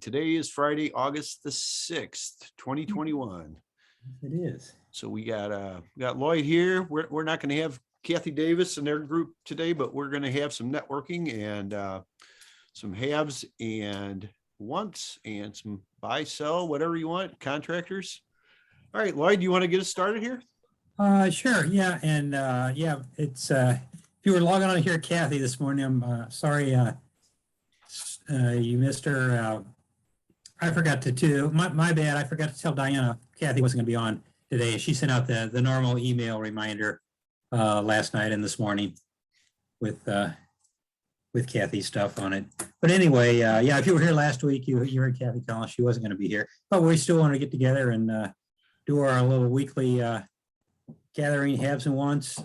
Today is Friday, August the 6th, 2021. It is. So we got Lloyd here. We're not going to have Kathie Davis and their group today, but we're going to have some networking and some haves and wants and some buy, sell, whatever you want, contractors. All right, Lloyd, you want to get us started here? Sure. Yeah. And yeah, it's if you were logging on here, Kathie, this morning, I'm sorry you missed her. I forgot to my bad. I forgot to tell Diana Kathie wasn't going to be on today. She sent out the normal email reminder last night and this morning with Kathie's stuff on it. But anyway, yeah, if you were here last week, you heard Kathie tell us she wasn't going to be here, but we still want to get together and do our little weekly gathering, haves and wants.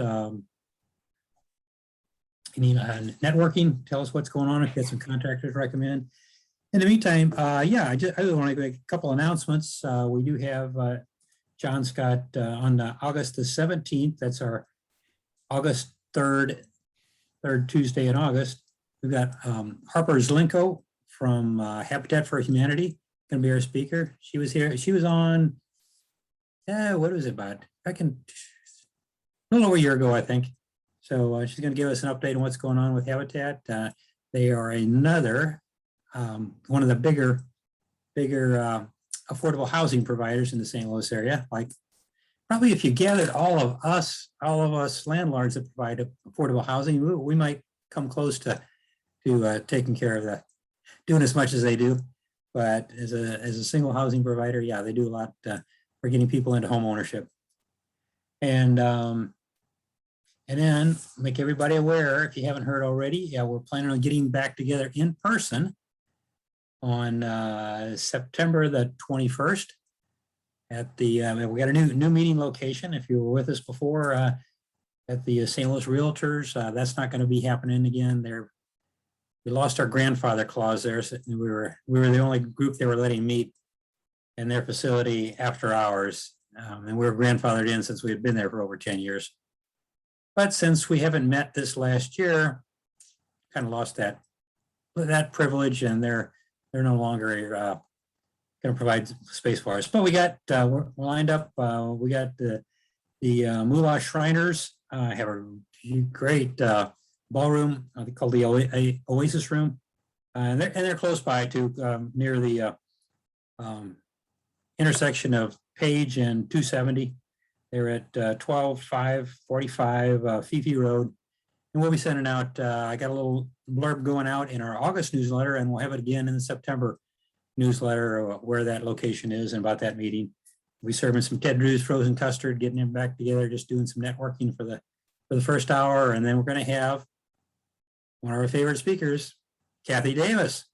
Any networking, tell us what's going on, if you got some contractors recommend. In the meantime, yeah, I just want to make a couple announcements. We do have John Scott on August the 17th. That's our August 3rd Tuesday in August. We've got Harper Zlinko from Habitat for Humanity going to be our speaker. She was here. She was on, what was it about? Back in a little over a year ago, I think. So she's going to give us an update on what's going on with Habitat. They are another one of the bigger affordable housing providers in the St. Louis area. Like probably if you gathered all of us landlords that provide affordable housing, we might come close to taking care of that, doing as much as they do. But as a single housing provider, yeah, they do a lot for getting people into home ownership. And then make everybody aware, if you haven't heard already, yeah, we're planning on getting back together in person on September the 21st at the, we got a new meeting location. If you were with us before at the St. Louis Realtors, that's not going to be happening again. We lost our grandfather clause there. So we were the only group they were letting meet in their facility after hours. And we were grandfathered in since we had been there for over 10 years. But since we haven't met this last year, kind of lost that privilege, and they're no longer going to provide space for us. But we got we're lined up. We got the Moolah Shriners have a great ballroom called the Oasis Room, and they're close by to near the intersection of Page and 270. They're at 12545 Fifi Road. And we'll be sending out, I got a little blurb going out in our August newsletter, and we'll have it again in the September newsletter where that location is and about that meeting. We'll be serving some Ted Drew's frozen custard, getting them back together, just doing some networking for the first hour. And then we're going to have one of our favorite speakers, Kathie Davis,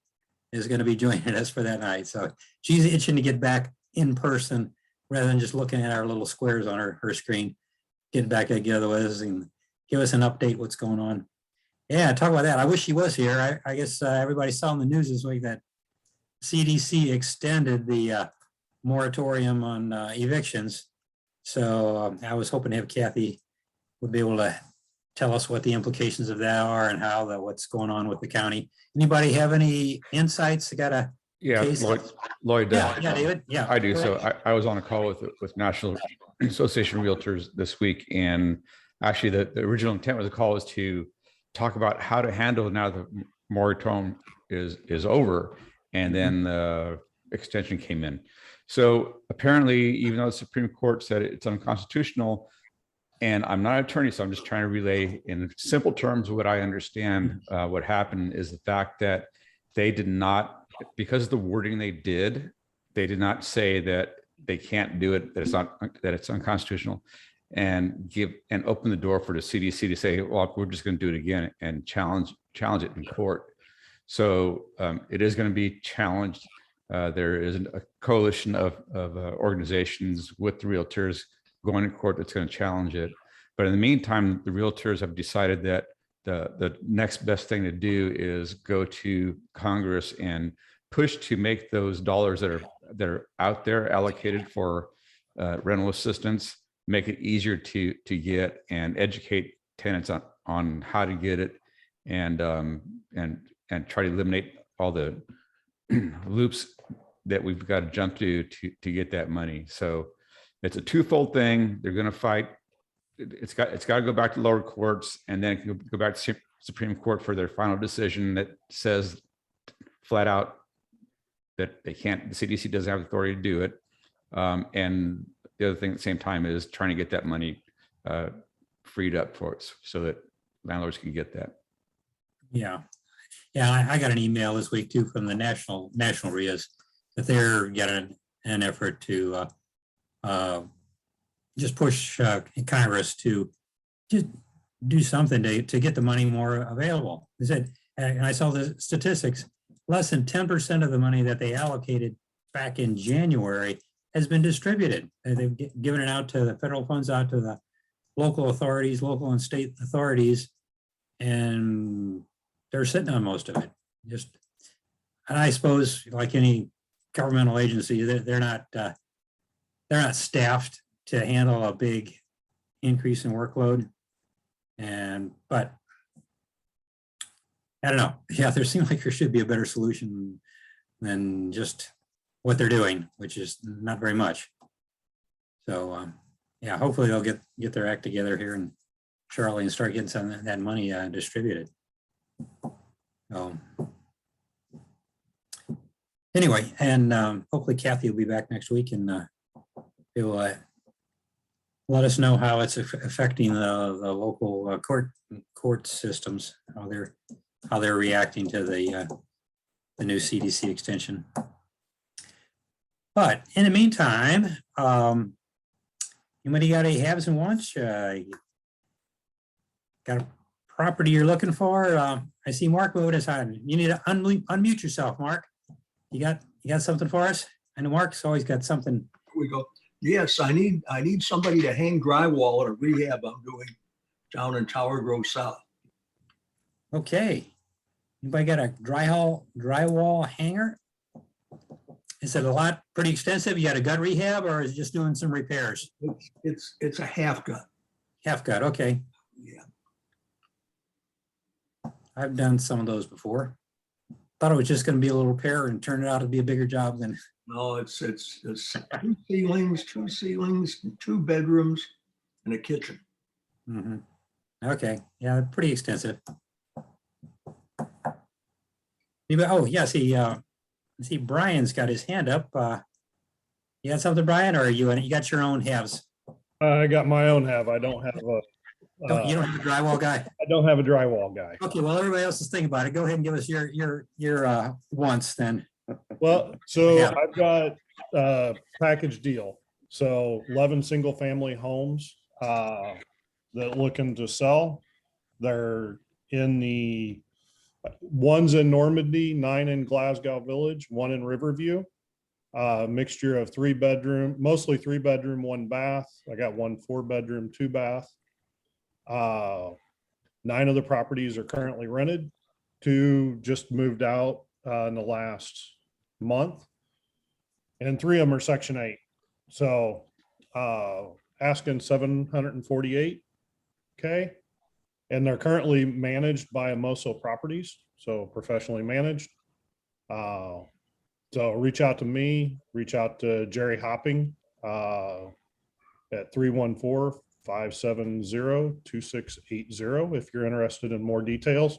is going to be joining us for that night. So she's itching to get back in person rather than just looking at our little squares on her screen, getting back together with us and give us an update what's going on. Yeah, talk about that. I wish she was here. I guess everybody saw in the news this week that CDC extended the moratorium on evictions. So I was hoping to have Kathie would be able to tell us what the implications of that are and how what's going on with the county. Anybody have any insights? Yeah, Lloyd. Yeah, David. Yeah, I do. So I was on a call with National Association of Realtors this week, and actually the original intent of the call was to talk about how to handle now the moratorium is over, and then the extension came in. So apparently, even though the Supreme Court said it's unconstitutional, and I'm not an attorney, so I'm just trying to relay in simple terms what I understand. What happened is the fact that they did not, because of the wording they did not say that they can't do it, that it's unconstitutional, and open the door for the CDC to say, well, we're just going to do it again and challenge it in court. So it is going to be challenged. There is a coalition of organizations with the realtors going to court that's going to challenge it. But in the meantime, the realtors have decided that the next best thing to do is go to Congress and push to make those dollars that are out there allocated for rental assistance, make it easier to get, and educate tenants on how to get it, and try to eliminate all the loops that we've got to jump to get that money. So it's a twofold thing. They're going to fight. It's got to go back to lower courts, and then it can go back to Supreme Court for their final decision that says flat out that they can't, the CDC doesn't have authority to do it. And the other thing at the same time is trying to get that money freed up for us so that landlords can get that. Yeah. Yeah, I got an email this week too from the national REIAs that they're getting an effort to just push Congress to just do something to get the money more available. They said, and I saw the statistics, less than 10% of the money that they allocated back in January has been distributed. They've given it out to the federal funds, out to the local authorities, local and state authorities, and they're sitting on most of it. Just, and I suppose, like any governmental agency, they're not staffed to handle a big increase in workload. But I don't know. Yeah, there seems like there should be a better solution than just what they're doing, which is not very much. So yeah, hopefully they'll get their act together here in Charlotte and start getting some of that money distributed. Anyway, and hopefully Kathie will be back next week, and it will let us know how it's affecting the local court systems, how they're reacting to the new CDC extension. But in the meantime, anybody got any haves and wants? Got a property you're looking for? I see Mark moving his hand. You need to unmute yourself, Mark. You got something for us? I know Mark's always got something. Here we go. Yes, I need somebody to hang drywall at a rehab I'm doing down in Tower Grove South. Okay. Anybody got a drywall hanger? Is it a lot pretty extensive? You got a gut rehab, or is it just doing some repairs? It's a half gut. Half gut, okay. Yeah. I've done some of those before. Thought it was just gonna be a little repair and turned out to be a bigger job than. No, it's 2 ceilings, 2 bedrooms, and a kitchen. Mhm. Okay, yeah, pretty extensive. Oh, yeah, see Brian's got his hand up. You got something, Brian, or you got your own halves? I got my own half. I don't have a. You don't have a drywall guy? I don't have a drywall guy. Okay, well, everybody else is thinking about it. Go ahead and give us your wants then. Well, so Yeah. I've got a package deal. So 11 single family homes that looking to sell. They're in the one's in Normandy, 9 in Glasgow Village, 1 in Riverview. Mixture of 3 bedroom, mostly 3 bedroom, 1 bath. I got 1 4 bedroom, 2 bath. 9 of the properties are currently rented. 2 just moved out in the last month, and 3 of them are Section 8. So asking $748K, and they're currently managed by Amoso Properties, so professionally managed. So reach out to me, reach out to Jerry Hopping at 314-570-2680 if you're interested in more details.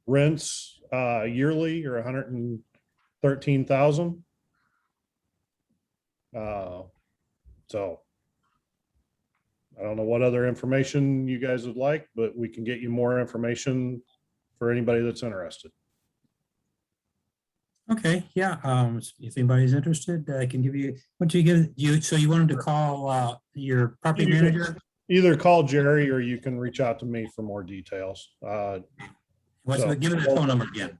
Rents yearly are $113,000. So I don't know what other information you guys would like, but we can get you more information for anybody that's interested. Okay, yeah, if anybody's interested, I can give you, what do you give you, so you wanted to call your property manager? Either call Jerry or you can reach out to me for more details. Give me the phone number again.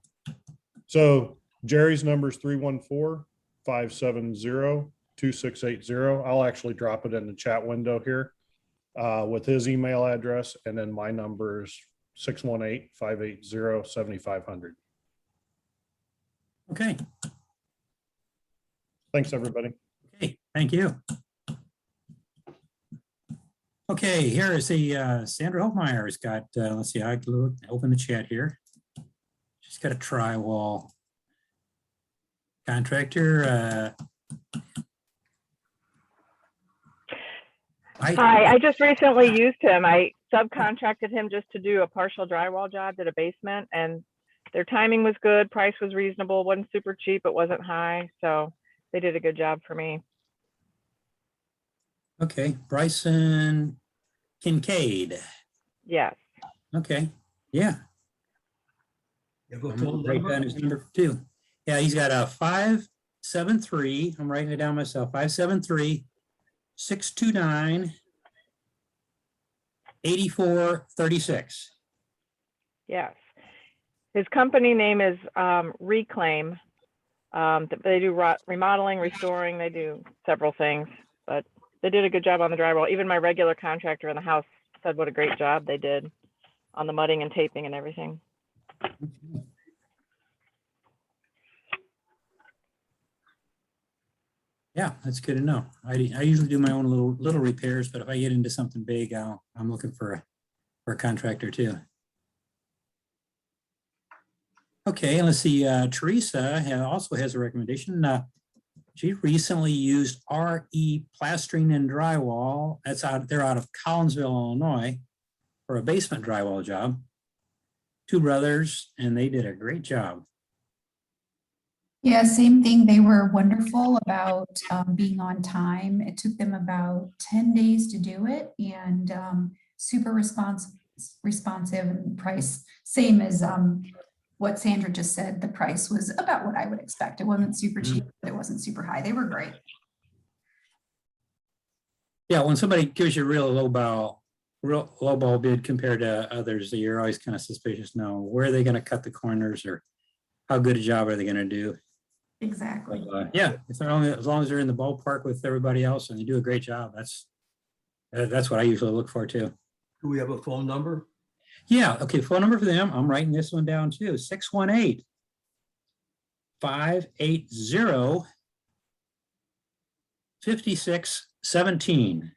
So Jerry's number is 314-570-2680. I'll actually drop it in the chat window here with his email address. And then my number is 618-580-7500. Okay. Thanks, everybody. Okay, thank you. Okay, here is the Sandra Holtmeyer has got, let's see, I can open the chat here. She's got a drywall. Contractor, Hi, I just recently used him. I subcontracted him just to do a partial drywall job at a basement, and their timing was good, price was reasonable, wasn't super cheap, it wasn't high, so they did a good job for me. okay, Bryson Kincaid. Yes. Okay, yeah. You have a I'm phone gonna write down number? his number too. Yeah, he's got a 573, I'm writing it down myself, 573-629-8436. Yes. His company name is Reclaim. They do remodeling, restoring, they do several things, but they did a good job on the drywall. Even my regular contractor in the house said what a great job they did on the mudding and taping and everything. Yeah, that's good to know. I usually do my own little repairs, but if I get into something big, I'm looking for a contractor too. Okay, and let's see, Teresa also has a recommendation. She recently used RE Plastering and Drywall. They're out of Collinsville, Illinois, for a basement drywall job. Two brothers, and they did a great job. Yeah, same thing. They were wonderful about being on time. It took them about 10 days to do it, and super responsive, and price, same as what Sandra just said. The price was about what I would expect. It wasn't super cheap, but it wasn't super high. They were great. Yeah, when somebody gives you real lowball bid compared to others, you're always kind of suspicious. Now, where are they going to cut the corners, or how good a job are they going to do? Exactly. Yeah, if they're only, as long as they're in the ballpark with everybody else and they do a great job, that's what I usually look for too. Do we have a phone number? Yeah, okay, phone number for them. I'm writing this one down too. 618-580-5617.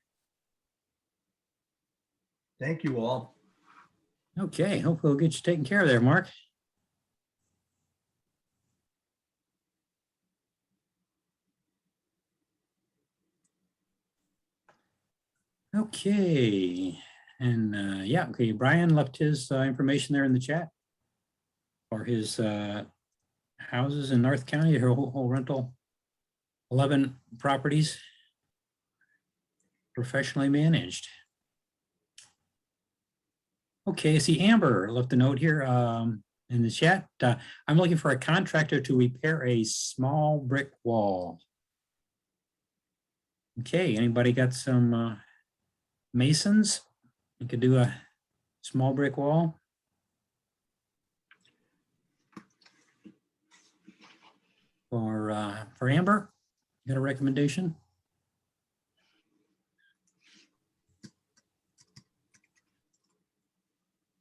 Thank you all. Okay, hope we'll get you taken care of there, Mark. Okay, and yeah, okay, Brian left his information there in the chat for his houses in North County, her whole rental, 11 properties, professionally managed. Okay, I see Amber left a note here in the chat. I'm looking for a contractor to repair a small brick wall. Okay, anybody got some masons? You could do a small brick wall. For Amber, you got a recommendation?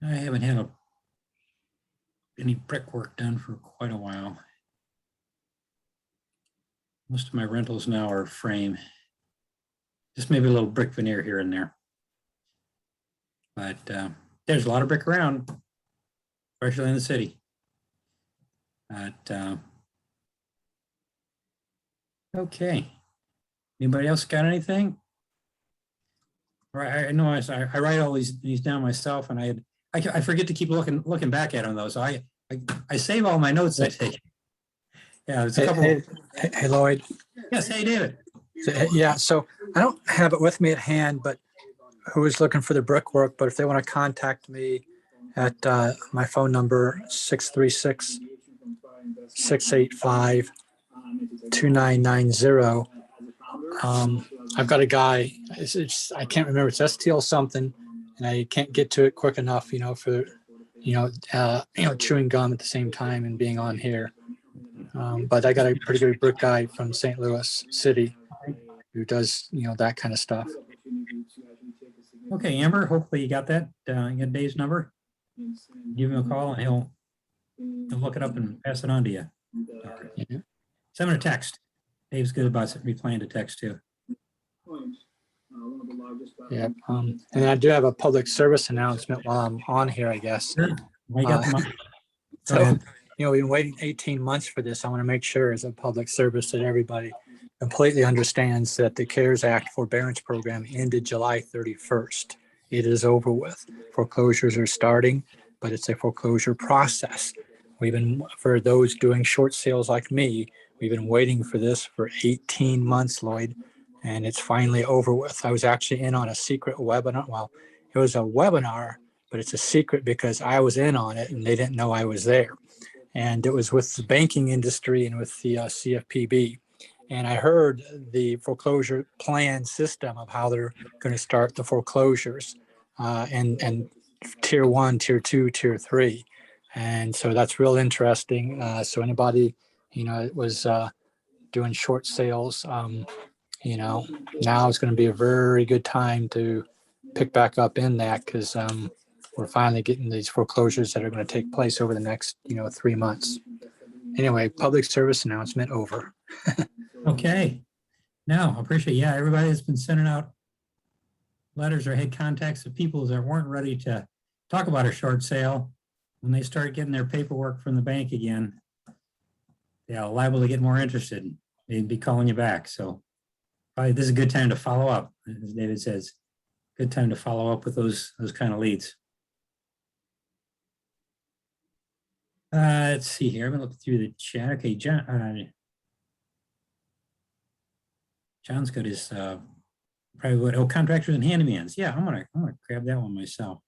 I haven't had any brickwork done for quite a while. Most of my rentals now are frame. Just maybe a little brick veneer here and there. But there's a lot of brick around, especially in the city. But okay. Anybody else got anything? Right, I know I write all these down myself, and I forget to keep looking back at them though. So I save all my notes I take. Yeah, there's a couple. Hey, Lloyd. Yes, hey David. Yeah, so I don't have it with me at hand, but who is looking for the brickwork? But if they want to contact me at my phone number 636-685-2990. I've got a guy. I can't remember. It's STL something, and I can't get to it quick enough. For chewing gum at the same time and being on here. But I got a pretty good brick guy from St. Louis City who does that kind of stuff. Okay, Amber. Hopefully you got that. You got Dave's number. Give him a call, and he'll look it up and pass it on to you. Yeah. Send him a text. Dave's good about replying to text too. Yeah. And I do have a public service announcement while I'm on here, I guess. Sure. Well, you got the mic. Go So ahead. we've been waiting 18 months for this. I want to make sure as a public service that everybody completely understands that the CARES Act forbearance program ended July 31st. It is over with. Foreclosures are starting, but it's a foreclosure process. We've been, for those doing short sales like me, we've been waiting for this for 18 months, Lloyd, and it's finally over with. I was actually in on a secret webinar. Well, it was a webinar, but it's a secret because I was in on it and they didn't know I was there. And it was with the banking industry and with the CFPB. And I heard the foreclosure plan system of how they're going to start the foreclosures and tier 1, tier 2, tier 3. And so that's real interesting. So anybody, it was doing short sales, now is going to be a very good time to pick back up in that because we're finally getting these foreclosures that are going to take place over the next, 3 months. Anyway, public service announcement over. Okay. No, I appreciate, yeah, everybody that's been sending out letters or had contacts of people that weren't ready to talk about a short sale. When they start getting their paperwork from the bank again, they're liable to get more interested. They'd be calling you back. So probably this is a good time to follow up. As David says, good time to follow up with those kind of leads. Let's see here. I'm gonna look through the chat. Okay, John. John's got his probably what contractors and handymans. Yeah, I'm gonna grab that one myself.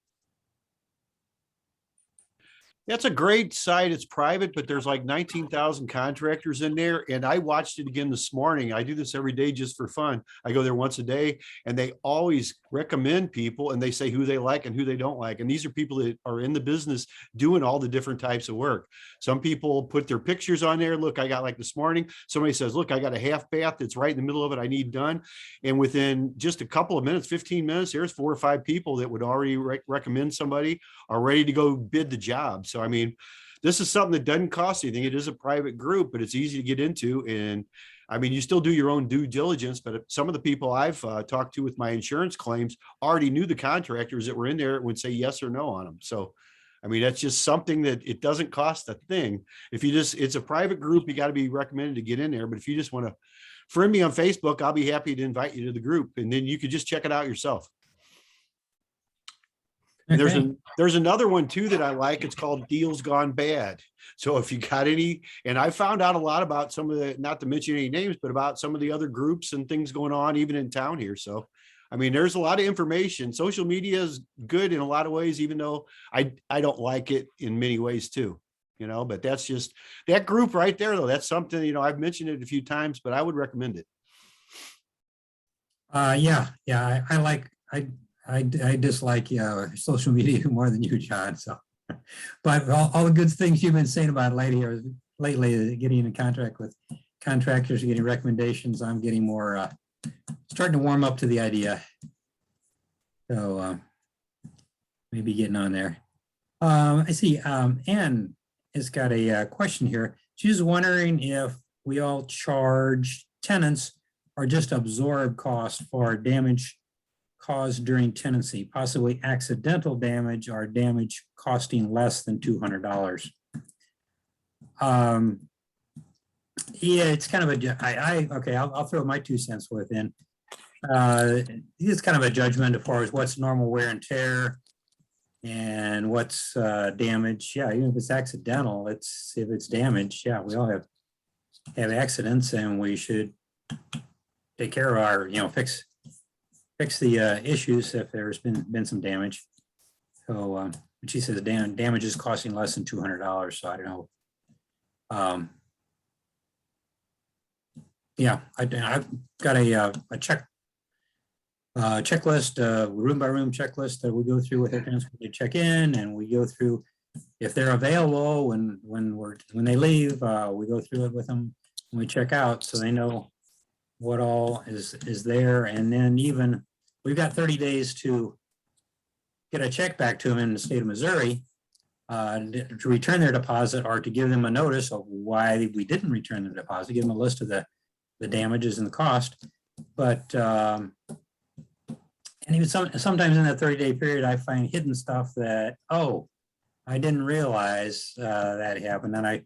That's a great site. It's private, but there's like 19,000 contractors in there. And I watched it again this morning. I do this every day just for fun. I go there once a day and they always recommend people and they say who they like and who they don't like. And these are people that are in the business doing all the different types of work. Some people put their pictures on there. Look, I got like this morning, somebody says, look, I got a half bath that's right in the middle of it. I need done. And within just a couple of minutes, 15 minutes, there's 4 or 5 people that would already recommend somebody are ready to go bid the job. So, I mean, this is something that doesn't cost anything. It is a private group, but it's easy to get into. And I mean, you still do your own due diligence, but some of the people I've talked to with my insurance claims already knew the contractors that were in there would say yes or no on them. So, I mean, that's just something that it doesn't cost a thing. If you just, it's a private group, you got to be recommended to get in there. But if you just want to friend me on Facebook, I'll be happy to invite you to the group and then you could just check it out yourself. And there's another one too that I like. It's called Deals Gone Bad. So if you got any, and I found out a lot about some of the, not to mention any names, but about some of the other groups and things going on even in town here. So, I mean, there's a lot of information. Social media is good in a lot of ways, even though I don't like it in many ways too, but that's just that group right there though. That's something, I've mentioned it a few times, but I would recommend it. Yeah. I dislike social media more than you, John. So, but all the good things you've been saying about lately, getting in contact with contractors, getting recommendations, I'm getting more starting to warm up to the idea. So maybe getting on there. I see Anne has got a question here. She's wondering if we all charge tenants or just absorb costs for damage caused during tenancy, possibly accidental damage or damage costing less than $200. Yeah, it's kind of okay, I'll throw my 2 cents worth in. It's kind of a judgment as far as what's normal wear and tear and what's damage. Yeah, even if it's accidental, if it's damage, yeah, we all have accidents and we should take care of our, fix the issues if there's been some damage. So she says damage is costing less than $200. So I don't know. Yeah, I've got a checklist, room by room checklist that we go through with our tenants when they check in, and we go through if they're available when they leave. We go through it with them when we check out, so they know what all is there. And then even we've got 30 days to get a check back to them in the state of Missouri to return their deposit or to give them a notice of why we didn't return their deposit, give them a list of the damages and the cost. But and even sometimes in that 30-day period, I find hidden stuff that, oh, I didn't realize that happened. And I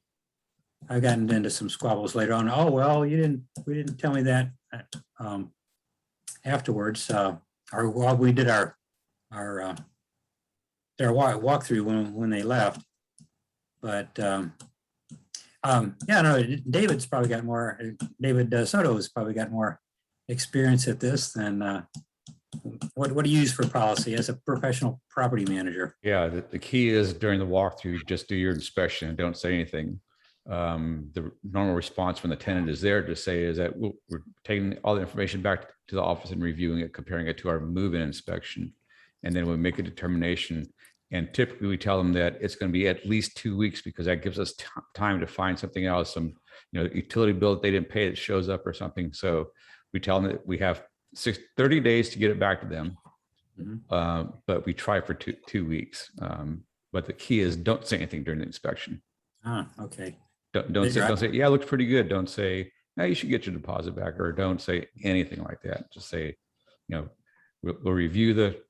I've gotten into some squabbles later on. Oh, well, we didn't tell me that afterwards. While we did our walkthrough when they left. But yeah, no, David Soto has probably got more experience at this than what do you use for policy as a professional property manager? Yeah, the key is during the walkthrough, just do your inspection and don't say anything. The normal response when the tenant is there to say is that we're taking all the information back to the office and reviewing it, comparing it to our move-in inspection. And then we make a determination. And typically we tell them that it's going to be at least 2 weeks because that gives us time to find something else, some utility bill that they didn't pay that shows up or something. So we tell them that we have 30 days to get it back to them. Mhm. But we try for two weeks. But the key is don't say anything during the inspection. Okay. Don't say, yeah, it looks pretty good. Don't say, no, you should get your deposit back, or don't say anything like that. Just say, we'll review the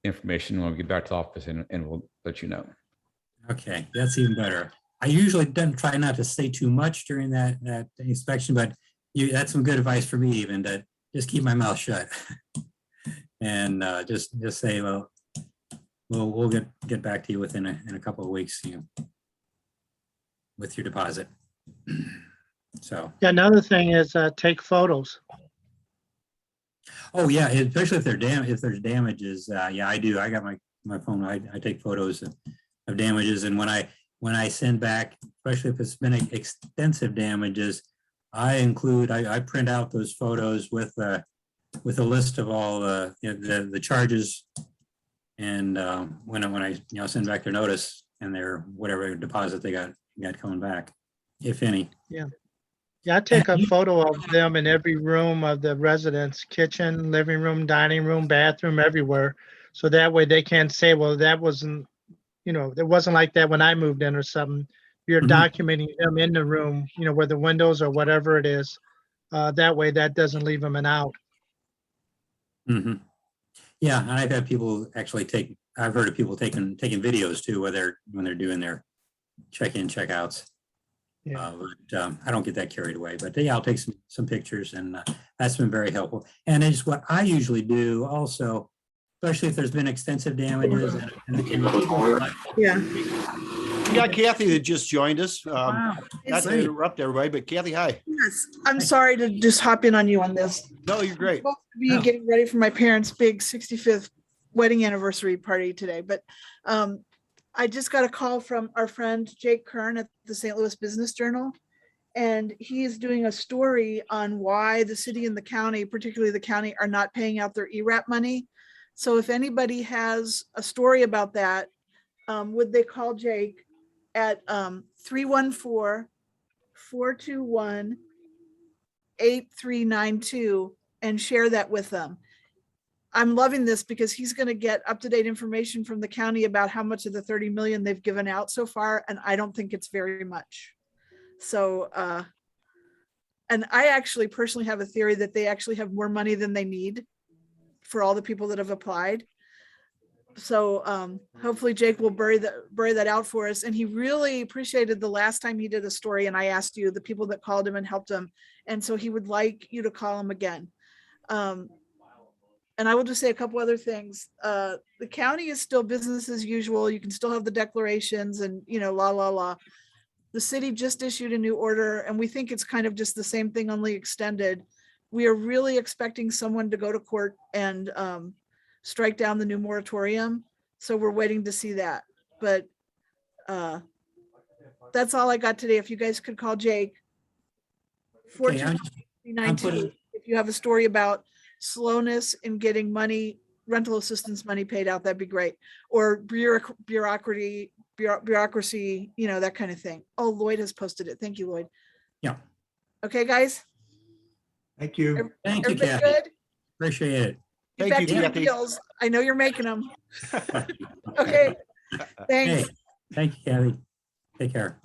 information when we get back to the office and we'll let you know. Okay, that's even better. I usually don't try not to say too much during that inspection, but that's some good advice for me even, to just keep my mouth shut. And just say, well, we'll get back to you within a couple of weeks, with your deposit. So. Yeah, another thing is take photos. Oh yeah, especially if there's damages. Yeah, I do. I got my phone. I take photos of damages, and when I send back, especially if it's been extensive damages, I print out those photos with a list of all the charges, and when I send back their notice and their whatever deposit they got coming back, if any. Yeah, I take a photo of them in every room of the residence, kitchen, living room, dining room, bathroom, everywhere. So that way they can't say, well, that wasn't, it wasn't like that when I moved in or something. You're documenting them in the room, where the windows or whatever it is. That way that doesn't leave them an out. Mm-hmm. Yeah, and I've had people actually I've heard of people taking videos too, when they're doing their check-in, check-outs. Yeah. But I don't get that carried away. But yeah, I'll take some pictures, and that's been very helpful. And it's what I usually do also, especially if there's been extensive damages. Yeah. We got Kathy that just joined us. Wow. Not to interrupt everybody, but Kathy, hi. Yes, I'm sorry to just hop in on you on this. No, you're great. I'm supposed to be getting ready for my parents' big 65th wedding anniversary party today, but I just got a call from our friend Jake Kern at the St. Louis Business Journal, and he is doing a story on why the city and the county, particularly the county, are not paying out their ERAP money. So if anybody has a story about that, would they call Jake at 314-421-8392 and share that with them. I'm loving this because he's going to get up-to-date information from the county about how much of the 30 million they've given out so far. And I don't think it's very much. So, and I actually personally have a theory that they actually have more money than they need for all the people that have applied. So hopefully Jake will bury that out for us. And he really appreciated the last time he did a story, and I asked you, the people that called him and helped him. And so he would like you to call him again. And I will just say a couple other things. The county is still business as usual. You can still have the declarations and, la. The city just issued a new order, and we think it's kind of just the same thing, only extended. We are really expecting someone to go to court and strike down the new moratorium. So we're waiting to see that. But that's all I got today. If you guys could call Jake. Okay, If you have a story about slowness in getting money, rental assistance money paid out, that'd be great. Or bureaucracy, that kind of thing. Oh, Lloyd has posted it. Thank you, Lloyd. Yeah. Okay, guys. Thank you. Thank you, Everybody Kathy. good? Appreciate it. Get Thank back you, to your Kathy. deals. I know you're making them. Okay, thanks. Hey, thank you, Kathy. Take care.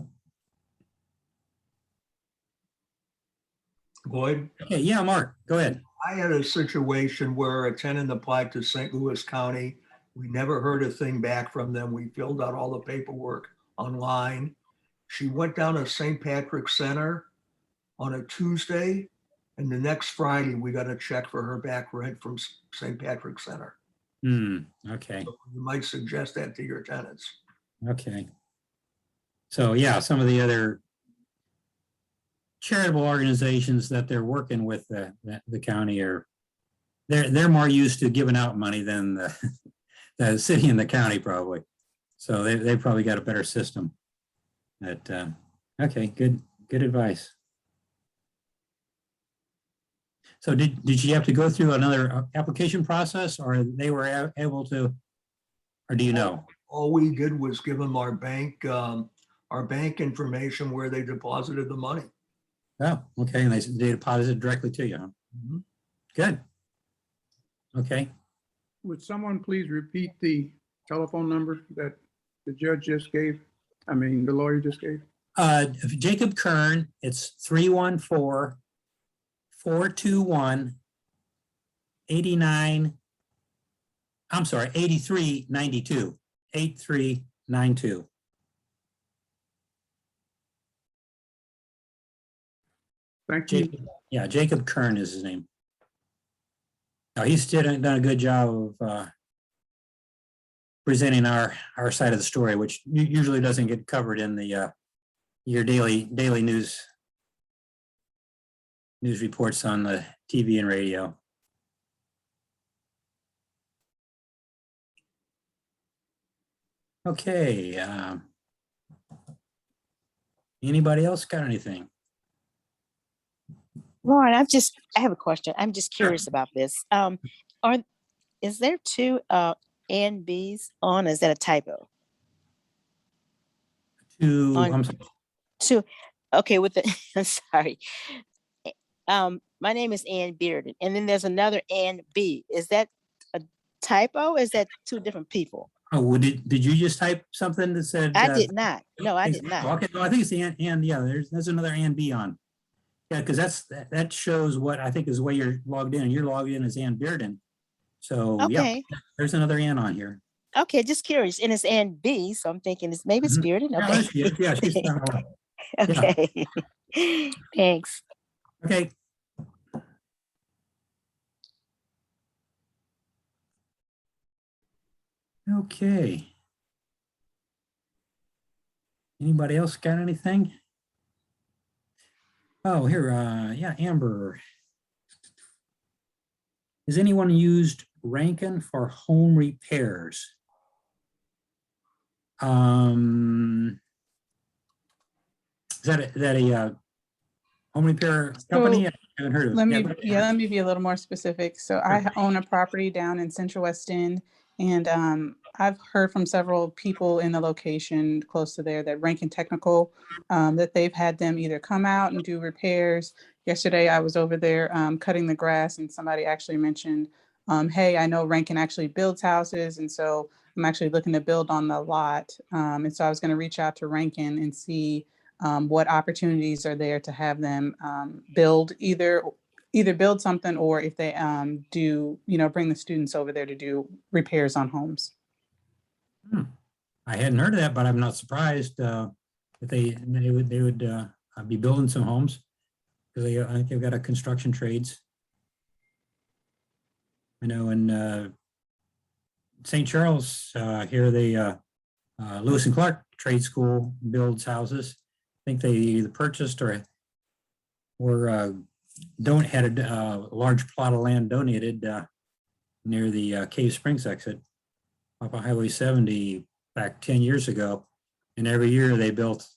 Boyd, Okay, yeah, Mark, go ahead. I had a situation where a tenant applied to St. Louis County. We never heard a thing back from them. We filled out all the paperwork online. She went down to St. Patrick's Center on a Tuesday, and the next Friday, we got a check for her back rent from St. Patrick's Center. Okay, So you might suggest that to your tenants. okay. So yeah, some of the other charitable organizations that they're working with the county are, they're more used to giving out money than the city and the county probably. So they probably got a better system. But okay, good advice. So did she have to go through another application process, or they were able to, or do you know? All we did was give them our bank information where they deposited the money. Oh, okay, and they deposited directly to you, huh? Mhm. Good. Okay, Would someone please repeat the telephone number that the judge just gave? I mean, the lawyer just gave? Jacob Kern, it's 314-421-8392, 8392. Thank you. Yeah, Jacob Kern is his name. Now, he's done a good job of presenting our side of the story, which usually doesn't get covered in the your daily news reports on the TV and radio. Okay. Anybody else got anything? Lauren, I have a question. I'm just curious about this. Is there two and B's on? Is that a typo? I'm sorry. Two. Okay, with the I'm sorry. My name is Ann Bearden, and then there's another Ann B. Is that a typo? Or is that two different people? Oh, well, did you just type something that said? I did not. No, I did not. Okay, no, I think it's the Ann. Yeah, there's another Ann B on. Yeah, because that shows what I think is the way you're logged in, and you're logged in as Ann Bearden. So Okay. yeah, there's another Ann on here. Okay, just curious. And it's Ann B, so I'm thinking it's maybe it's Bearden. Okay. Yeah, she's Okay. Thanks. okay. Okay. Anybody else got anything? Oh, here, yeah, Amber. Has anyone used Rankin for home repairs? Is that a home repair company? I haven't heard of it. Let me be a little more specific. So I own a property down in Central West End, and I've heard from several people in the location close to there that Rankin Technical, that they've had them either come out and do repairs. Yesterday, I was over there cutting the grass, and somebody actually mentioned, hey, I know Rankin actually builds houses, and so I'm actually looking to build on the lot. And so I was going to reach out to Rankin and see what opportunities are there to have them build either build something, or if they do, bring the students over there to do repairs on homes. I hadn't heard of that, but I'm not surprised that they would be building some homes, because I think they've got a construction trades. I know in St. Charles here, the Lewis and Clark Trade School builds houses. I think they either purchased or had a large plot of land donated near the Cave Springs exit off of Highway 70 back 10 years ago. And every year they built,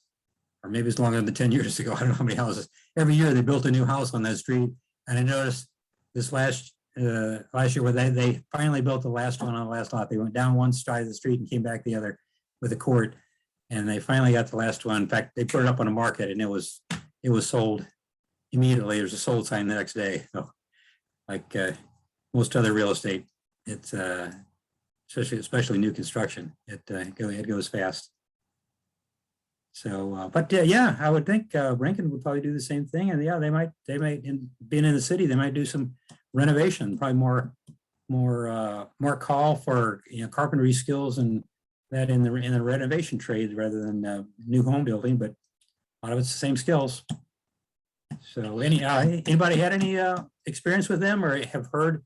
or maybe it's longer than 10 years ago, I don't know how many houses. Every year they built a new house on that street. And I noticed this last year where they finally built the last one on the last lot. They went down one side of the street and came back the other with a court. And they finally got the last one. In fact, they put it up on the market, and it was sold immediately. There's a sold sign the next day. So, like most other real estate, it's especially new construction. It goes fast. So, but yeah, I would think Rankin would probably do the same thing. And yeah, they might being in the city, they might do some renovation. Probably more call for carpentry skills and that in the renovation trade rather than new home building, but a lot of it's the same skills. So anybody had any experience with them or have heard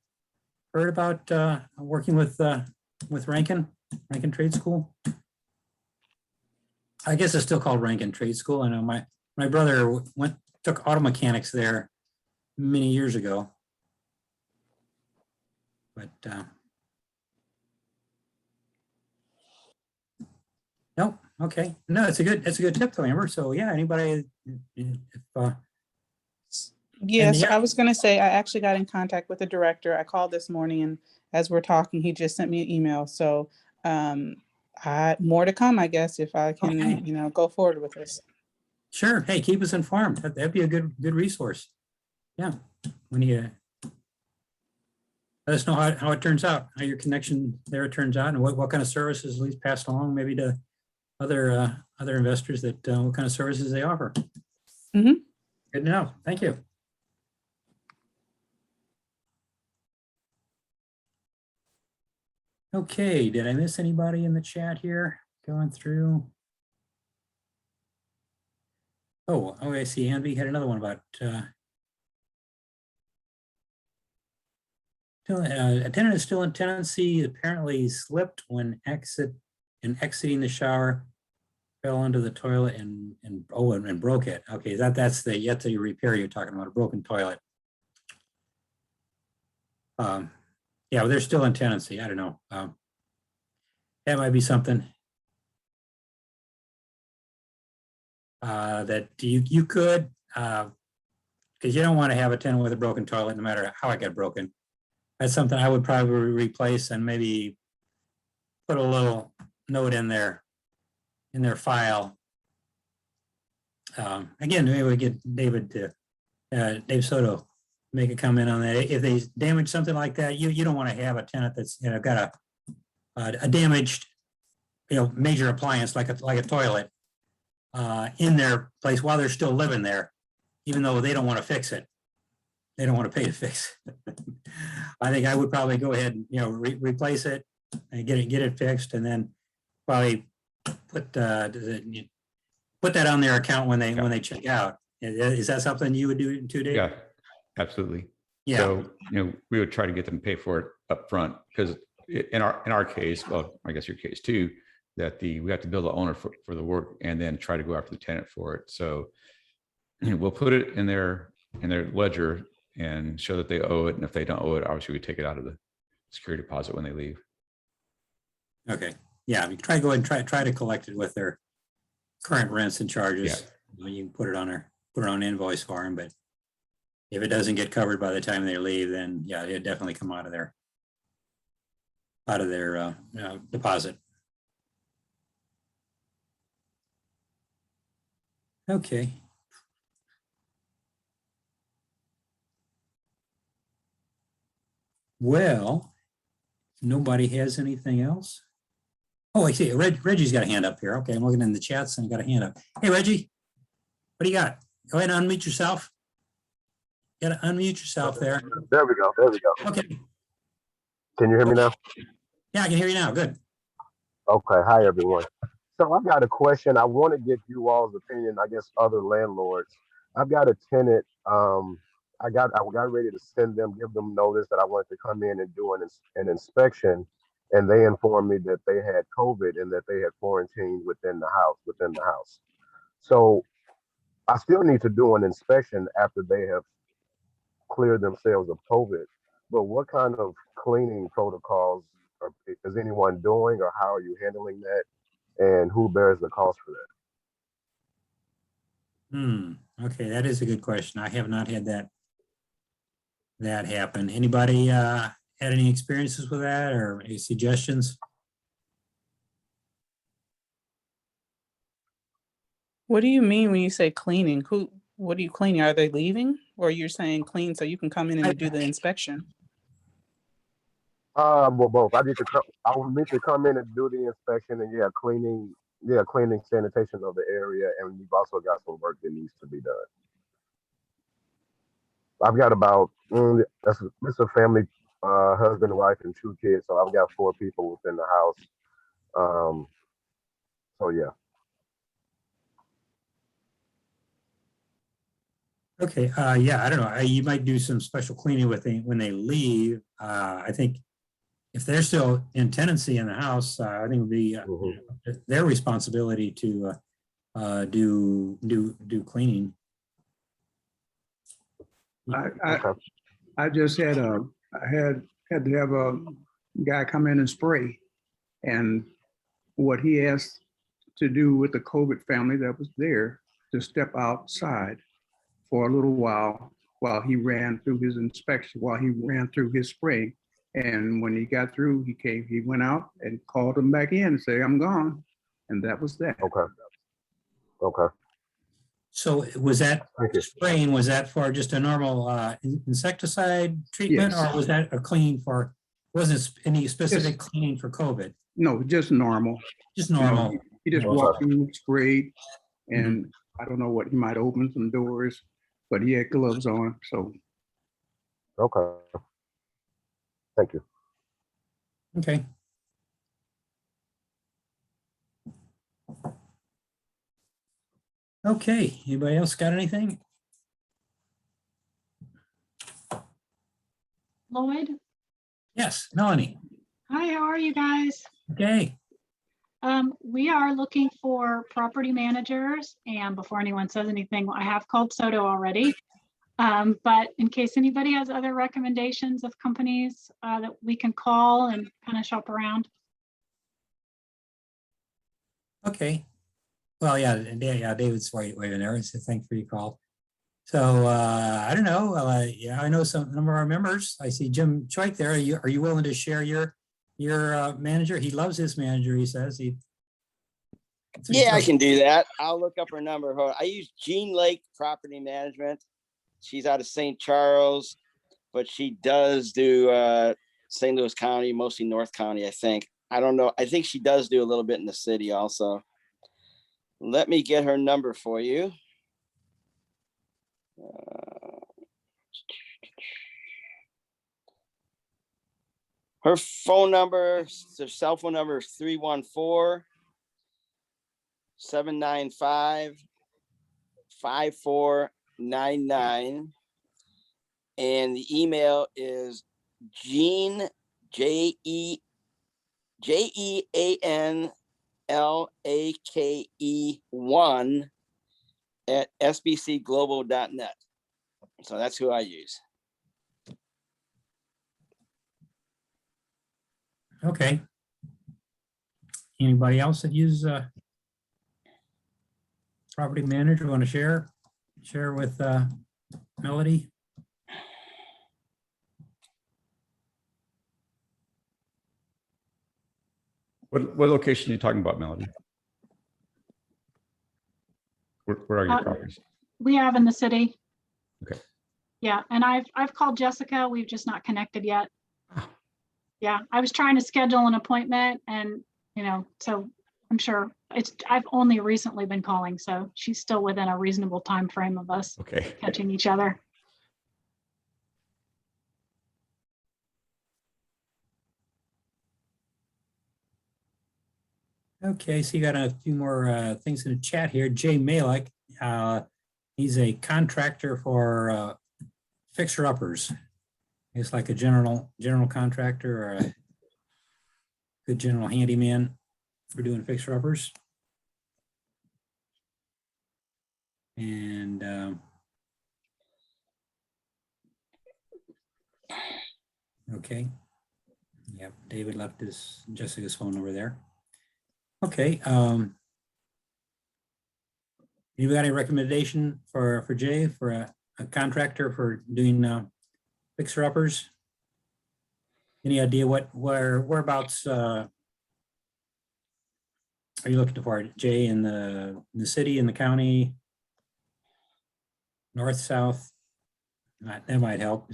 about working with Rankin Trade School? I guess it's still called Rankin Trade School. I know my brother took auto mechanics there many years ago. But no, okay. No, it's a good tip though, Amber. So yeah, anybody if Yes, I was going to say, I actually got in contact with the director. I called this morning, and as we're talking, he just sent me an email. So more to come, I guess, if I can, okay. Go forward with this. Sure. Hey, keep us informed. That'd be a good resource. Yeah. When you let us know how it turns out, how your connection there turns out, and what kind of services at least passed along maybe to other investors that what kind of services they offer. Mm-hmm. Good to know. Thank you. Okay, did I miss anybody in the chat here going through? Oh, I see. Andy had another one about a tenant is still in tenancy, apparently slipped when exiting the shower, fell into the toilet and broke it. Okay, that's the repair you're talking about, a broken toilet. Yeah, well, they're still in tenancy. I don't know. That might be something that you could, because you don't want to have a tenant with a broken toilet, no matter how it got broken. That's something I would probably replace and maybe put a little note in their file. Again, maybe we get Dave Soto make a comment on that. If they damage something like that, you don't want to have a tenant that's got a damaged major appliance like a toilet in their place while they're still living there, even though they don't want to fix it. They don't want to pay to fix it. I think I would probably go ahead and replace it and get it fixed, and then probably put that on their account when they check out. Is that something you would do too, Dave? Yeah, absolutely. Yeah. So, we would try to get them to pay for it up front, because in our case, well, I guess your case too, that we have to bill the owner for the work and then try to go after the tenant for it. So we'll put it in their ledger and show that they owe it. And if they don't owe it, obviously we take it out of the security deposit when they leave. Okay. Yeah, you try to go ahead and try to collect it with their current rents and charges. Yeah. You can put it on invoice for them, but if it doesn't get covered by the time they leave, then yeah, it definitely come out of their deposit. Okay. Well, nobody has anything else. Oh, I see. Reggie's got a hand up here. Okay, I'm looking in the chats and got a hand up. Hey, Reggie, what do you got? Go ahead and unmute yourself. You got to unmute yourself there. There we go. Okay. Can you hear me now? Yeah, I can hear you now. Good. Okay. Hi, everyone. So I've got a question. I want to get you all's opinion, I guess, other landlords. I've got a tenant. I got ready to give them notice that I wanted to come in and do an inspection. And they informed me that they had COVID and that they had quarantined within the house. So I still need to do an inspection after they have cleared themselves of COVID. But what kind of cleaning protocols is anyone doing, or how are you handling that? And who bears the cost for that? Okay, that is a good question. I have not had that happen. Anybody had any experiences with that or any suggestions? What do you mean when you say cleaning? What are you cleaning? Are they leaving, or you're saying clean so you can come in and do the inspection? Well, both. I will need to come in and do the inspection and cleaning sanitation of the area, and we've also got some work that needs to be done. I've got about it's a family, husband, wife, and 2 kids, so I've got 4 people within the house. So yeah. Okay, yeah, I don't know. You might do some special cleaning with when they leave. I think if they're still in tenancy in the house, I think it would be their responsibility to do cleaning. I just had I had to have a guy come in and spray. And what he asked to do with the COVID family that was there, to step outside for a little while he ran through his inspection, while he ran through his spraying. And when he got through, he went out and called him back in and said, I'm gone. And that was that. Okay. Okay. So was that spraying, was that for just a normal insecticide treatment? Yes. Or was that a clean for, wasn't any specific cleaning for COVID? No, just normal. Just normal. You know, he just walked through, sprayed, and I don't know what, he might open some doors, but he had gloves on, so. Okay. Thank you. Okay. Okay, anybody else got anything? Lloyd? Yes, Melanie. Hi, how are you guys? Okay. We are looking for property managers, and before anyone says anything, I have called Soto already. But in case anybody has other recommendations of companies that we can call and kind of shop around. Okay. Well, yeah, David's waving there, so thanks for your call. So I don't know. Yeah, I know some number of our members. I see Jim Choik there. Are you willing to share your manager? He loves his manager, he says. Yeah, I can do that. I'll look up her number. I use Jean Lake Property Management. She's out of St. Charles, but she does do St. Louis County, mostly North County, I think. I don't know. I think she does do a little bit in the city also. Let me get her number for you. Her phone number, her cell phone number is 314-795-5499. And the email is Jean, JEANLAKE1 at sbcglobal.net. So that's who I use. Okay. Anybody else that use property manager want to share with Melody? What location are you talking about, Melody? Where are your properties? We have in the city. Okay. Yeah, and I've called Jessica. We've just not connected yet. Yeah, I was trying to schedule an appointment, and so I'm sure I've only recently been calling, so she's still within a reasonable time frame of us catching each other. Okay, so you got a few more things in the chat here. Jay Malik, he's a contractor for fixer-uppers. He's like a general contractor or a good general handyman for doing fixer-uppers. And okay, yep, David left Jessica's phone number there. Okay, you got any recommendation for Jay for a contractor for doing fixer-uppers? Any idea whereabouts are you looking for, Jay? In the city, in the county, north, south? That might help.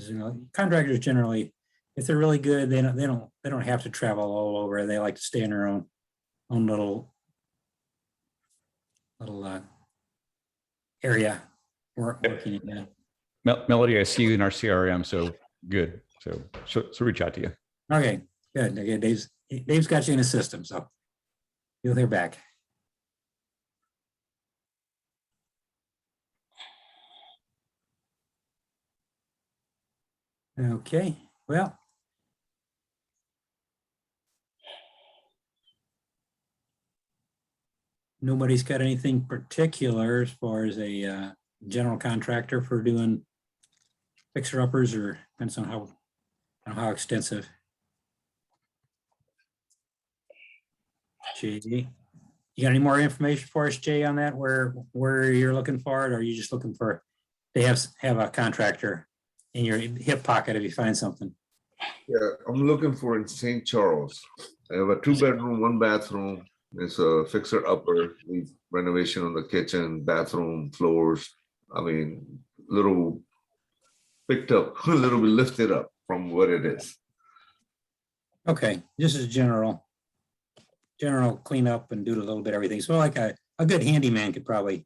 Contractors generally, if they're really good, they don't have to travel all over. They like to stay in their own little area working in that. Melody, I see you in our CRM, so good. So reach out to you. Okay, good. Okay, Dave's got you in his system, so you'll hear back. Okay, well. Nobody's got anything particular as far as a general contractor for doing fixer-uppers, or depends on how extensive. Jay, you got any more information for us, Jay, on that, where you're looking for it, or are you just looking for, they have a contractor in your hip pocket if you find something? Yeah, I'm looking for in St. Charles. I have a 2-bedroom, 1-bathroom. It's a fixer upper. We've renovation on the kitchen, bathroom, floors. I mean, little picked up, a little bit lifted up from what it is. Okay, this is general cleanup and do a little bit of everything. So like a good handyman could probably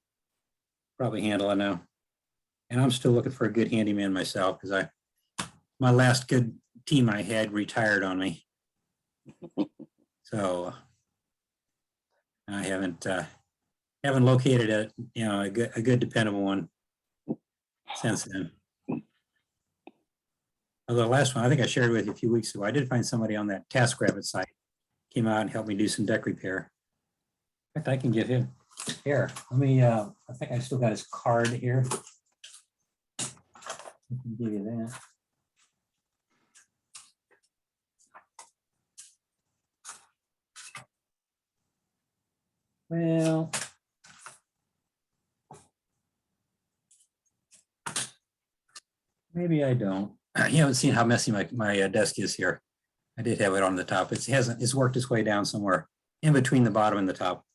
handle it now. And I'm still looking for a good handyman myself, because my last good team I had retired on me. So I haven't located a good dependable one since then. Although the last one, I think I shared with you a few weeks ago, I did find somebody on that TaskRabbit site, came out and helped me do some deck repair. In fact, I can give him here. Let me, I think I still got his card here. I can give you that. Well, maybe I don't. You haven't seen how messy my desk is here. I did have it on the top. It's worked its way down somewhere in between the bottom and the top.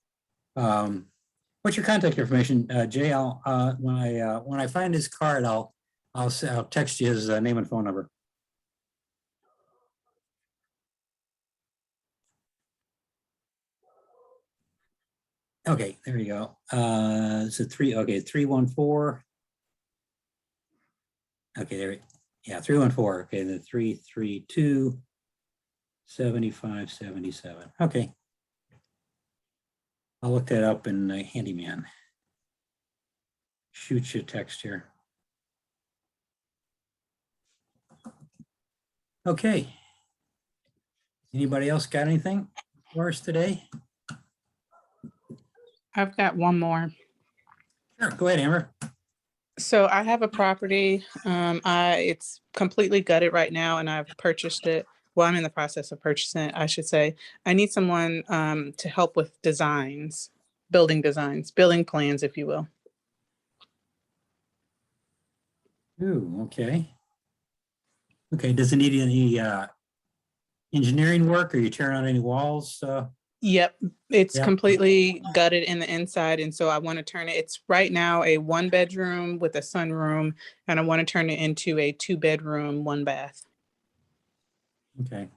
What's your contact information, Jay? When I find his card, I'll text you his name and phone number. Okay, there you go. It's a 314. Okay, there. Yeah, 314. Okay, the 332 7577. Okay. I'll look that up in Handyman. Shoot you a text here. Okay. Anybody else got anything for us today? I've got one more. Sure, go ahead, Amber. So I have a property. It's completely gutted right now, and I've purchased it. Well, I'm in the process of purchasing it, I should say. I need someone to help with designs, building plans, if you will. Ooh, okay. Okay, does it need any engineering work? Are you tearing out any walls? Yep, it's Yeah. completely gutted in the inside, and so I want to turn it. It's right now a 1-bedroom with a sunroom, and I want to turn it into a 2-bedroom, 1-bath. Okay.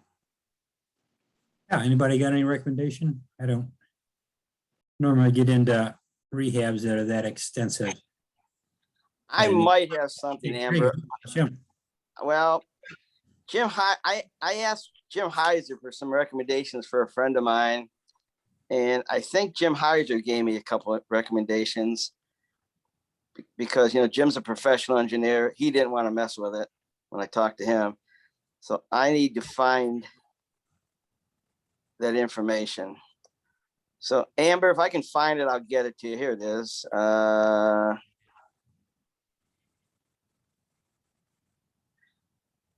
Yeah, anybody got any recommendation? I don't normally get into rehabs that are that extensive. I might have something, Amber. Jim. Well, I asked Jim Heiser for some recommendations for a friend of mine. And I think Jim Heiser gave me a couple of recommendations because, Jim's a professional engineer. He didn't want to mess with it when I talked to him. So I need to find that information. So Amber, if I can find it, I'll get it to you. Here it is.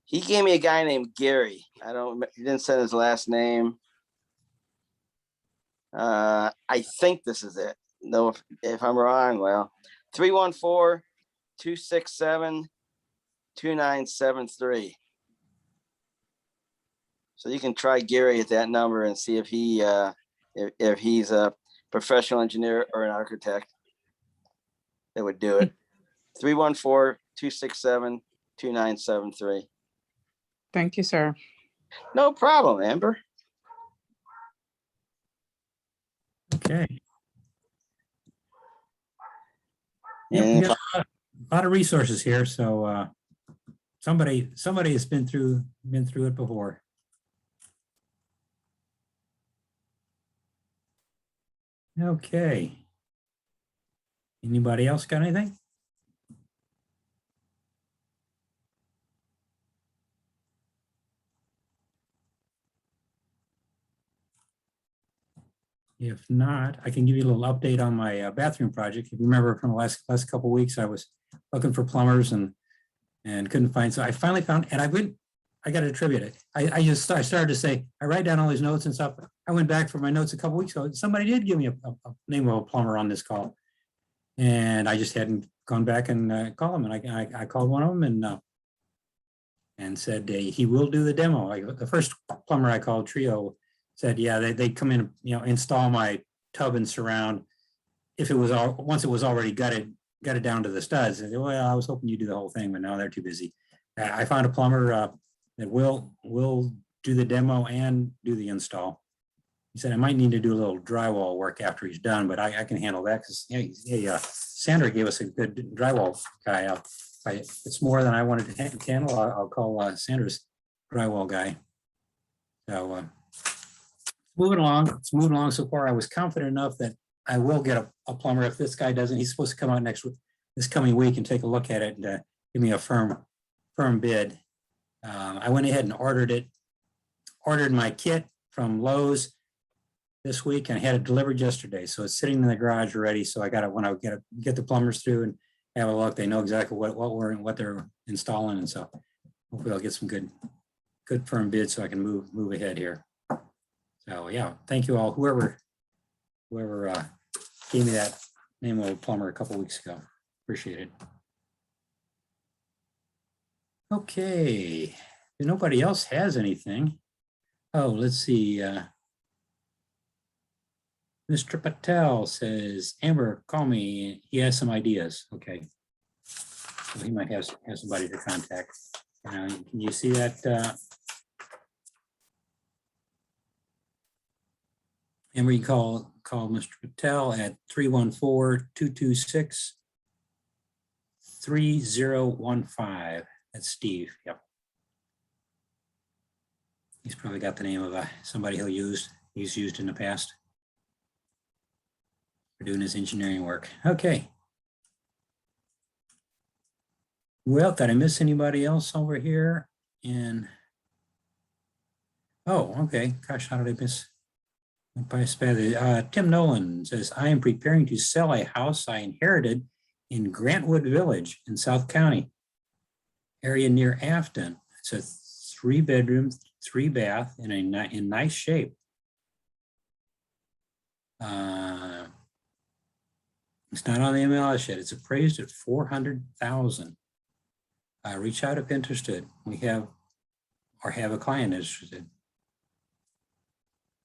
He gave me a guy named Gary. He didn't say his last name. I think this is it. No, if I'm wrong, well, 314-267-2973. So you can try Gary at that number and see if if he's a professional engineer or an architect that would do it. 314-267-2973. Thank you, sir. No problem, Amber. Okay. Yeah, we got a lot of resources here, so somebody has been through it before. Okay. Anybody else got anything? If not, I can give you a little update on my bathroom project. If you remember from the last couple of weeks, I was looking for plumbers and couldn't find. So I finally found, and I got to attribute it. I started to say, I write down all these notes and stuff. I went back for my notes a couple weeks ago. Somebody did give me a name of a plumber on this call. And I just hadn't gone back and called him. And I called one of them and said he will do the demo. Like the first plumber I called, Trio, said, yeah, they come in, install my tub and surround. If it was once it was already gutted down to the studs. And, well, I was hoping you'd do the whole thing, but no, they're too busy. I found a plumber that will do the demo and do the install. He said I might need to do a little drywall work after he's done, but I can handle that because Sandra gave us a good drywall guy. It's more than I wanted to handle. I'll call Sandra's drywall guy. So moving along. It's moving along so far. I was confident enough that I will get a plumber if this guy doesn't. He's supposed to come out this coming week and take a look at it and give me a firm bid. I went ahead and ordered my kit from Lowe's this week and I had it delivered yesterday. So it's sitting in the garage already. So I got it when I get the plumbers through and have a look. They know exactly what they're installing, and so hopefully I'll get some good firm bids so I can move ahead here. So yeah, thank you all. Whoever gave me that name of a plumber a couple weeks ago, appreciate it. Okay, if nobody else has anything. Oh, let's see. Mr. Patel says, Amber, call me. He has some ideas. Okay. So he might have somebody to contact. Can you see that? Amber, you call Mr. Patel at 314-226-3015. That's Steve. Yep. He's probably got the name of somebody he's used in the past. Doing his engineering work. Okay. Well, did I miss anybody else over here? Oh, okay. Gosh, how did I miss? Tim Nolan says, I am preparing to sell a house I inherited in Grantwood Village in South County, area near Afton. It's a 3-bedroom, 3-bath in nice shape. It's not on the MLS yet. It's appraised at $400,000. Reach out if interested. We have a client interested.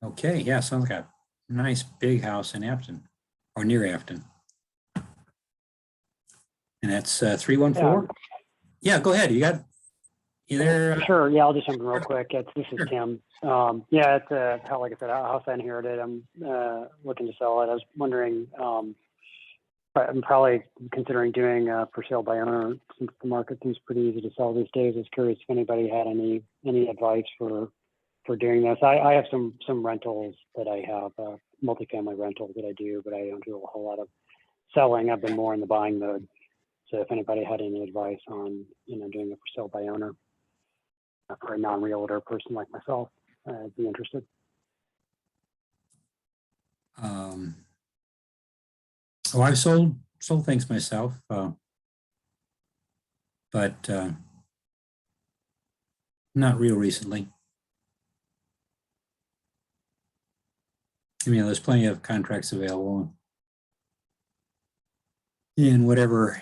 Okay, yeah, sounds like a nice big house in Afton or near Afton. And that's 314. Yeah, go ahead. You there? Sure. Yeah, I'll do something real quick. This is Tim. Yeah, it's like I said, a house I inherited. I'm looking to sell it. I was wondering. I'm probably considering doing for sale by owner since the market seems pretty easy to sell these days. I was curious if anybody had any advice for doing this. I have some rentals that I have, multifamily rentals that I do, but I don't do a whole lot of selling. I've been more in the buying mode. So if anybody had any advice on doing it for sale by owner for a non-realtor person like myself, I'd be interested. Oh, I've sold things myself, but not real recently. There's plenty of contracts available, and whatever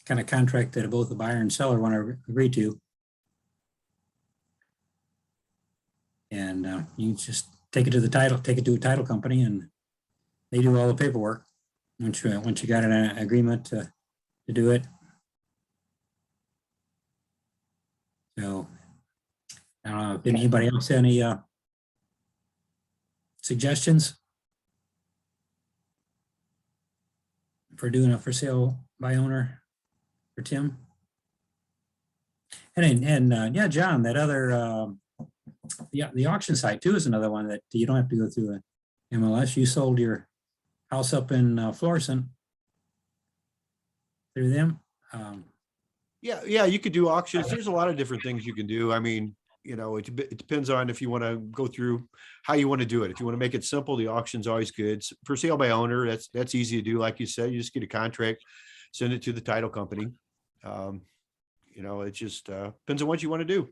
kind of contract that both the buyer and seller want to agree to, and you just take it to a title company, and they do all the paperwork. Once you got an agreement to do it. So I don't know if anybody else have any suggestions for doing a for sale by owner for Tim. And yeah, John, that other the auction site too is another one that you don't have to go through a MLS. You sold your house up in Florissant through them. Yeah, you could do auctions. There's a lot of different things you can do. I mean, you know, it depends on if you want to go through how you want to do it. If you want to make it simple, the auction's always good. For sale by owner, that's easy to do. Like you said, you just get a contract, send it to the title company. You know, it just depends on what you want to do.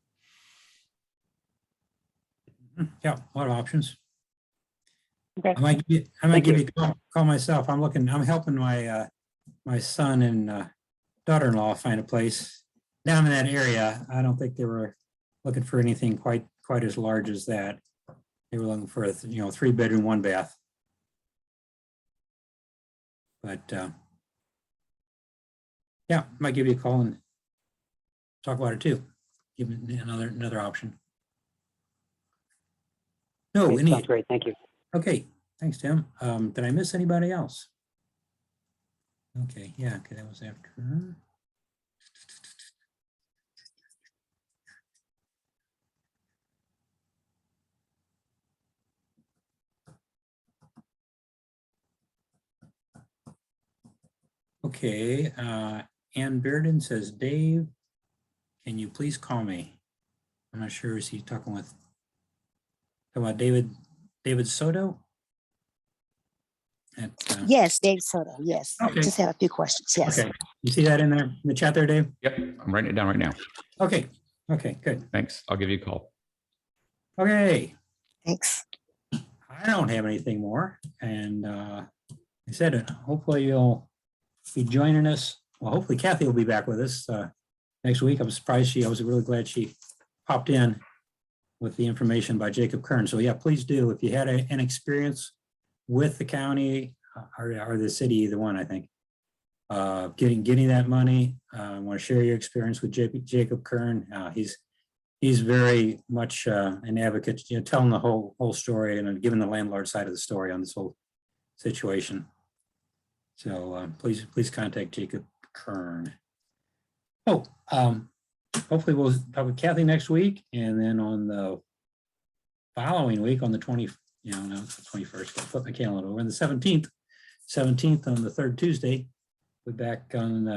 Yeah, a lot of options. Okay. I might give you a call myself. I'm helping my my son and daughter-in-law find a place down in that area. I don't think they were looking for anything quite as large as that. They were looking for a 3-bedroom, 1-bath. But yeah, might give you a call and talk about it too. Give it another option. No, Okay, sounds great. Thank you. Okay, thanks, Tim. Did I miss anybody else? Okay, yeah, okay, that was after her. Okay, Ann Bearden says, Dave, can you please call me? I'm not sure, is he talking about David Soto? Yes, Dave Soto. Yes. Okay. Just have a few questions. Yes. Okay, you see that in there, in the chat there, Dave? Yep, I'm writing it down right now. Okay, good. Thanks. I'll give you a call. Okay. Thanks. I don't have anything more. And I said, hopefully you'll be joining us. Well, hopefully Kathie will be back with us next week. I'm surprised I was really glad she popped in with the information by Jacob Kern. So yeah, please do. If you had an experience with the county or the city, either one, I think, getting that money, I want to share your experience with Jacob Kern. He's very much an advocate, telling the whole story and giving the landlord side of the story on this whole situation. So please contact Jacob Kern. Oh, hopefully we'll talk with Kathie next week, and then on the following week, on the 21st, I'll flip my calendar over, on the 17th on the third Tuesday, we're back on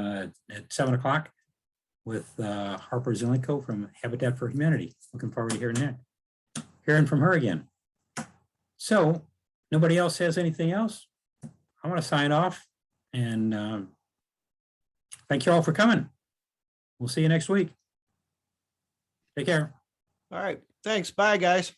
at 7 o'clock with Harper Zillenko from Habitat for Humanity. Looking forward to hearing from her again. So nobody else has anything else? I want to sign off and thank you all for coming. We'll see you next week. Take care. All right. Thanks. Bye, guys.